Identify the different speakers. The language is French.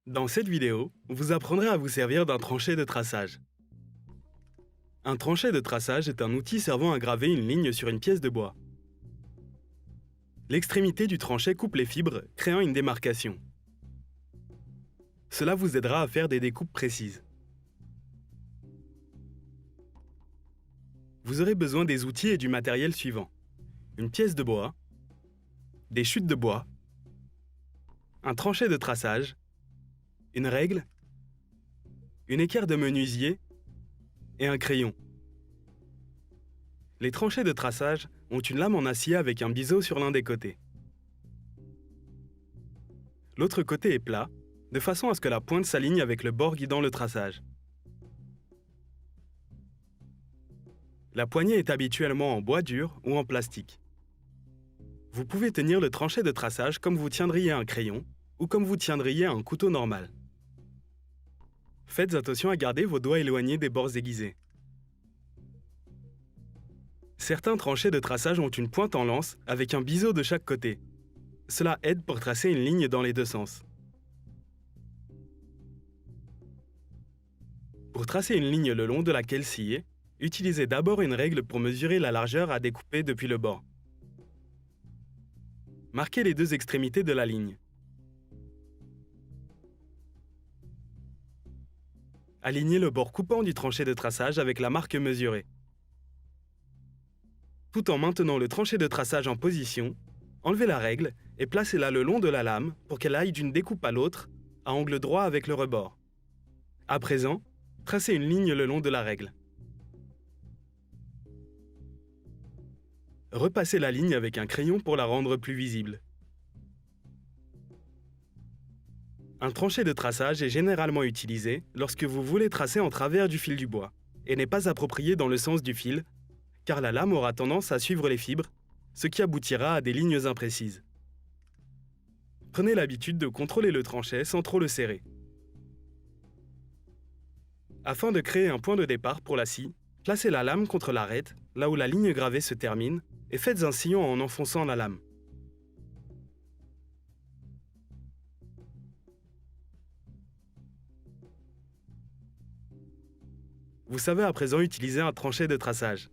Speaker 1: Dans cette vidéo, vous apprendrez à vous servir d'un tranchet de traçage. Un tranchet de traçage est un outil servant à graver une ligne sur une pièce de bois. L'extrémité du tranchet coupe les fibres, créant une démarcation. Cela vous aidera à faire des découpes précises. Vous aurez besoin des outils et du matériel suivant. Une pièce de bois, des chutes de bois, un tranchet de traçage, une règle, une équerre de menuisier et un crayon. Les tranchets de traçage ont une lame en acier avec un biseau sur l'un des côtés. L'autre côté est plat, de façon à ce que la pointe s'aligne avec le bord guidant le traçage. La poignée est habituellement en bois dur ou en plastique. Vous pouvez tenir le tranchet de traçage comme vous tiendriez un crayon ou comme vous tiendriez un couteau normal. Faites attention à garder vos doigts éloignés des bords aiguisés. Certains tranchets de traçage ont une pointe en lance avec un biseau de chaque côté. Cela aide pour tracer une ligne dans les deux sens. Pour tracer une ligne le long de laquelle scier, utilisez d'abord une règle pour mesurer la largeur à découper depuis le bord. Marquez les deux extrémités de la ligne. Alignez le bord coupant du tranchet de traçage avec la marque mesurée. Tout en maintenant le tranchet de traçage en position, enlevez la règle et placez-la le long de la lame pour qu'elle aille d'une découpe à l'autre, à angle droit avec le rebord. À présent, tracez une ligne le long de la règle. Repassez la ligne avec un crayon pour la rendre plus visible. Un tranchet de traçage est généralement utilisé lorsque vous voulez tracer en travers du fil du bois et n'est pas approprié dans le sens du fil, car la lame aura tendance à suivre les fibres, ce qui aboutira à des lignes imprécises. Prenez l'habitude de contrôler le tranchet sans trop le serrer. Afin de créer un point de départ pour la scie, placez la lame contre l'arête, là où la ligne gravée se termine, et faites un sillon en enfonçant la lame. Vous savez à présent utiliser un tranchet de traçage.